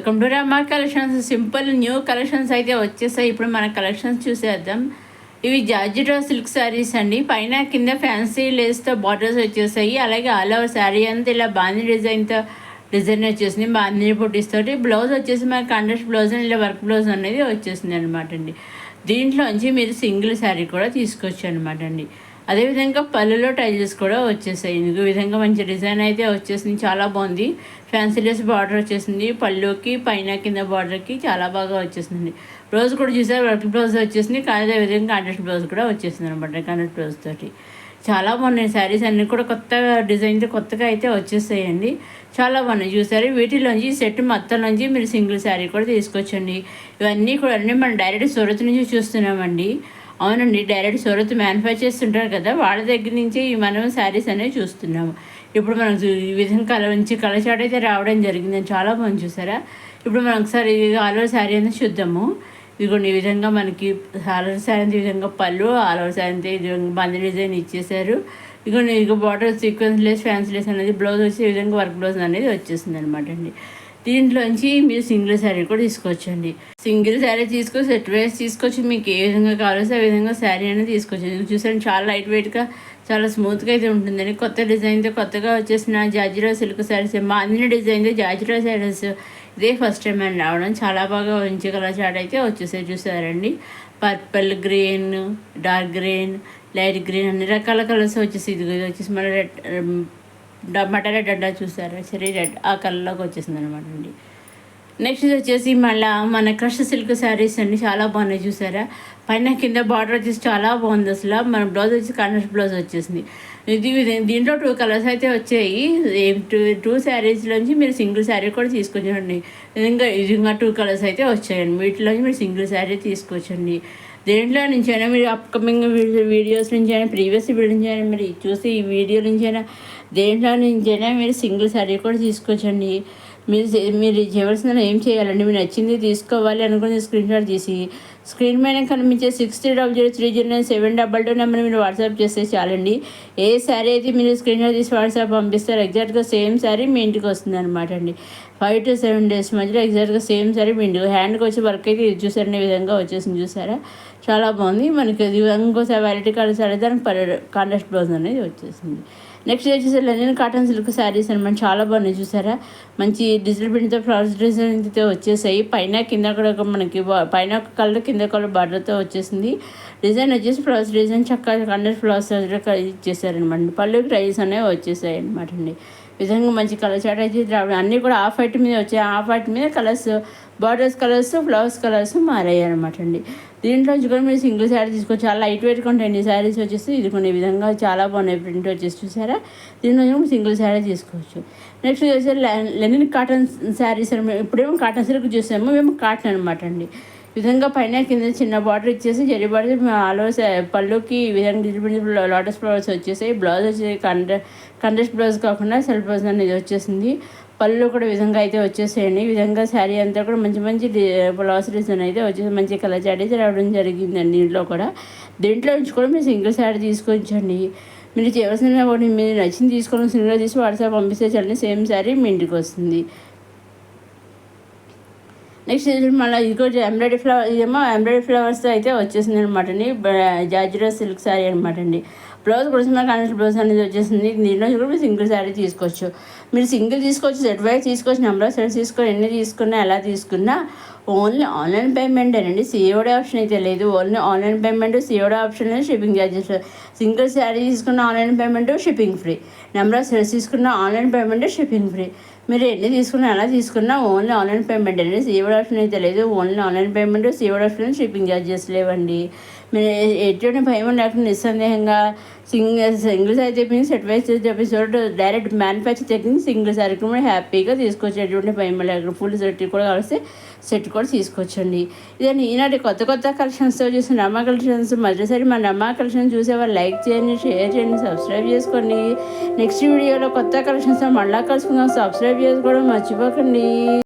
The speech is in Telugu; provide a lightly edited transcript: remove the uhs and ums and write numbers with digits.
Welcome to Rama collections. Simple new collections అయితే వచ్చేసాయి. ఇప్పుడు మన కలెక్షన్స్ చూసేద్దాం. ఇవి జార్జెట్ సిల్క్ శారీస్ అండి. పైన కింద ఫ్యాన్సీ లేస్తో బార్డర్స్ వచ్చేసాయి. అలాగే ఆల్ ఓవర్ శారీ అంతా ఇలా బాందీ డిజైన్ వచ్చేసింది. బాందీ పొట్టిస్తోటి బ్లౌజ్ వచ్చేసి మనకి కాంట్రాస్ట్ బ్లౌజ్ ఇలా వర్క్ బ్లౌజ్ అనేది వచ్చేసింది అనమాట అండి. దీంట్లోంచి మీరు సింగిల్ శారీ కూడా తీసుకోవచ్చు అనమాట అండి. అదేవిధంగా పళ్ళులో టైల్స్ కూడా వచ్చేసాయి. ఈ విధంగా మంచి డిజైన్ అయితే వచ్చేసింది, చాలా బాగుంది. ఫ్యాన్సీ లెస్ బార్డర్ వచ్చేసింది పళ్ళుకి, పైన కింద బార్డర్కి చాలా బాగా వచ్చేసింది. బ్లౌజ్ కూడా చూసారు, వర్క్ బ్లౌజ్ వచ్చేసింది. అదే విధంగా కాంట్రాస్ట్ బ్లౌజ్ కూడా వచ్చేసింది అనమాట. కాంట్రాస్ట్ బ్లౌజ్ తోటి చాలా బాగున్నాయి శారీస్ అన్నీ కూడా. కొత్త డిజైన్తో కొత్తగా అయితే వచ్చేసాయండి, చాలా బాగున్నాయి. చూసారు, వీటిలోంచి సెట్ మొత్తంలోంచి మీరు సింగిల్ శారీ కూడా తీసుకొచ్చండి. ఇవన్నీ కూడా అన్నీ మనం డైరెక్ట్ సూరత్ నుంచి చూస్తున్నామండి. అవునండి, డైరెక్ట్ సూరత్ మ్యానుఫ్యాక్చర్ చేస్తుంటారు కదా, వాళ్ళ దగ్గర నుంచి మనం శారీస్ అనేవి చూస్తున్నాము. ఇప్పుడు మనం ఈ విధంగా మంచి కలర్ చాట్ అయితే రావడం జరిగింది, చాలా బాగుంది. చూసారా, ఇప్పుడు మనం ఒకసారి ఆల్ ఓవర్ శారీ అనేది చూద్దాము. ఇదిగోండి, ఈ విధంగా మనకి ఆల్ ఓవర్ శారీ ఈ విధంగా పళ్ళు, ఆల్ ఓవర్ శారీ అంతా ఈ విధంగా బంద్ డిజైన్ ఇచ్చేసారు. ఇదిగోండి, ఇక border sequence less fancy less అనేది బ్లౌజ్ వచ్చి ఈ విధంగా వర్క్ బ్లౌజ్ అనేది వచ్చేసింది అనమాట అండి. దీంట్లోంచి మీరు సింగిల్ శారీ కూడా తీసుకోవచ్చండి. సింగిల్ శారీ తీసుకొని సెట్ వైజ్ తీసుకొచ్చి మీకు ఏ విధంగా కావాల్సి ఆ విధంగా శారీ అనేది తీసుకోవచ్చు. చూసాను, చాలా లైట్ వెయిట్గా చాలా స్మూత్గా అయితే ఉంటుందండి. కొత్త డిజైన్తో కొత్తగా వచ్చేసిన జార్జెట్ సిల్క్ శారీస్, మా అన్ని డిజైన్తో జార్జెట్ శారీస్ ఇదే ఫస్ట్ టైం అని రావడం. చాలా బాగా మంచి కలర్ చాట్ అయితే వచ్చేసాయి. చూసారండి, purple, green, dark green, light green అన్ని రకాల కలర్స్ వచ్చేసి ఇది వచ్చేసి మన రెడ్ మటన్ రెడ్ అడ్డా చూసారా, చెరీ రెడ్ ఆ కలర్లోకి వచ్చేసింది అనమాట అండి. నెక్స్ట్ వచ్చేసి మళ్ళీ మన క్రష్ సిల్క్ శారీస్ అండి, చాలా బాగున్నాయి. చూసారా, పైన కింద బార్డర్ వచ్చేసి చాలా బాగుంది. అసలు మన బ్లౌజ్ వచ్చి కాంట్రాస్ట్ బ్లౌజ్ వచ్చేసింది. దీంట్లో 2 కలర్స్ అయితే వచ్చాయి. టూ శారీస్లోంచి మీరు సింగిల్ శారీ కూడా తీసుకోవచ్చండి. విధంగా 2 కలర్స్ అయితే వచ్చాయండి. వీటిలోంచి మీరు సింగిల్ శారీ తీసుకోవచ్చండి. దేంట్లో నుంచైనా మీరు అప్కమింగ్ వీడియోస్ నుంచైనా, ప్రీవియస్ వీడియో నుంచైనా మీరు చూసి ఈ వీడియో నుంచైనా దేంట్లో నుంచైనా మీరు సింగిల్ శారీ కూడా తీసుకోవచ్చండి. మీరు చేయవలసిన ఏం చేయాలండి, మీరు నచ్చింది తీసుకోవాలి అనుకుని స్క్రీన్ షాట్ తీసి స్క్రీన్ మీద కనిపించే 6300309722 నెంబర్ మీరు వాట్సాప్ చేస్తే చాలండి. ఏ శారీ అయితే మీరు స్క్రీన్ షాట్ తీసి వాట్సాప్ పంపిస్తారు ఎగ్జాక్ట్గా సేమ్ శారీ మీ ఇంటికి వస్తుంది అనమాట అండి. 5 to 7 days మధ్యలో ఎగ్జాక్ట్గా సేమ్ శారీ మీ ఇంటికి హ్యాండ్కి వచ్చి వర్క్ అయితే ఇది చూసారనే విధంగా వచ్చేసింది. చూసారా, చాలా బాగుంది. మనకి ఇంకోసారి వెరైటీ కలర్స్ సారీ దానికి కాంట్రాస్ట్ బ్లౌజ్ అనేది వచ్చేసింది. నెక్స్ట్ వచ్చేసి లెనిన్ కాటన్ సిల్క్ శారీస్ అనమాట, చాలా బాగున్నాయి. చూసారా, మంచి డిజిటల్ ప్రింట్తో ఫ్లవర్స్ డిజైన్తో వచ్చేసాయి. పైన కింద కూడా మనకి పైన ఒక కలర్ కింద కలర్ బార్డర్తో వచ్చేసింది. డిజైన్ వచ్చేసి ఫ్లవర్స్ డిజైన్ చక్కగా కండర్ ఫ్లవర్స్ ఇచ్చేసారనమాట. పళ్ళు ప్రైస్ అనేవి వచ్చేసాయి అనమాట అండి. విధంగా మంచి కలర్ చాట్ అయితే రావడం, అన్నీ కూడా ఆఫ్ వైట్ మీద వచ్చాయి. ఆఫ్ వైట్ మీద colours, borders colours, flowers colours మారాయి అనమాట అండి. దీంట్లో కూడా మీరు సింగిల్ శారీ తీసుకోవచ్చు. చాలా లైట్ వెయిట్గా ఉంటాయండి శారీస్ వచ్చేసి. ఇది కొన్ని విధంగా చాలా బాగున్నాయి ప్రింట్ వచ్చేసి. చూసారా, దీంట్లో కూడా సింగిల్ శారీ తీసుకోవచ్చు. నెక్స్ట్ వచ్చేసి లెనిన్ కాటన్ శారీస్ అనమాట. ఇప్పుడేమో కాటన్ సిల్క్ చూసాము, మేము కాటన్ అనమాట అండి. విధంగా పైన కింద చిన్న బార్డర్ ఇచ్చేసి జరి బార్డర్ ఆల్ ఓవర్ పళ్ళుకి ఈ విధంగా డిజిటల్ లోటస్ ఫ్లవర్స్ వచ్చేసాయి. బ్లౌజ్ వచ్చేసి కంట్రాస్ట్ బ్లౌజ్ కాకుండా సెల్ఫ్ బ్లౌజ్ అనేది వచ్చేసింది. పళ్ళు కూడా విధంగా అయితే వచ్చేసేయండి. ఈ విధంగా శారీ అంతా కూడా మంచి మంచి బ్లౌజ్ డిజైన్ అయితే వచ్చేసి మంచి కలర్ చాట్ అయితే రావడం జరిగిందండి. దీంట్లో నుంచి కూడా మీరు సింగిల్ శారీ తీసుకొచ్చండి. మీరు చేయవలసిన మీరు నచ్చింది తీసుకొని సింగిల్ తీసి వాట్సాప్ పంపిస్తే చల్లని సేమ్ శారీ మీ ఇంటికి వస్తుంది. నెక్స్ట్ మళ్ళీ ఇంకోటి ఎంబ్రాయిడరీ ఫ్లవర్, ఇదేమో ఎంబ్రాయిడరీ ఫ్లవర్స్తో అయితే వచ్చేసింది అనమాట అండి. జార్జెట్ సిల్క్ శారీ అనమాట అండి. బ్లౌజ్ కూడా మన కాంట్రాస్ట్ బ్లౌజ్ అనేది వచ్చేసింది. దీంట్లో కూడా మీరు సింగిల్ శారీ తీసుకోవచ్చు. మీరు సింగిల్ తీసుకోవచ్చు, సెట్ వైజ్ తీసుకోవచ్చు, నెంబర్ ఆఫ్ సెట్స్ తీసుకొని ఎన్ని తీసుకున్నా ఎలా తీసుకున్నా ఓన్లీ ఆన్లైన్ పేమెంటేనండి. సిఓడి ఆప్షన్ అయితే లేదు. Only online payment, COD option లేదు, షిప్పింగ్ ఛార్జెస్. సింగిల్ శారీ తీసుకున్న online payment, shipping free. Number of sets తీసుకున్న ఆన్లైన్ పేమెంట్, షిప్పింగ్ ఫ్రీ. మీరు ఎన్ని తీసుకున్నా ఎలా తీసుకున్నా ఓన్లీ ఆన్లైన్ పేమెంట్ అండి. సిఓడి ఆప్షన్ అయితే లేదు. Only online payment, COD option, shipping charges లేవండి. మీరు ఎటువంటి భయం లేకుండా నిస్సందేహంగా సింగిల్స్ అయితే చెప్పి సెట్ వైజ్ చెప్పేసి direct manufacture checking single sari కూడా హ్యాపీగా తీసుకోవచ్చు. ఎటువంటి భయం లేకుండా ఫుల్ సెట్ కూడా కలిసి సెట్ కూడా తీసుకోవచ్చండి. ఇదని ఈనాటి కొత్త కలెక్షన్స్తో చూసిన రమా కలెక్షన్స్. మరోసారి మన రమా కలెక్షన్ చూసేవాళ్ళు లైక్ చేయండి, షేర్ చేయండి, సబ్స్క్రైబ్ చేసుకోండి. నెక్స్ట్ వీడియోలో కొత్త కలెక్షన్స్తో మళ్ళీ కలుసుకుందాం. సబ్స్క్రైబ్ చేసుకోవడం మర్చిపోకండి.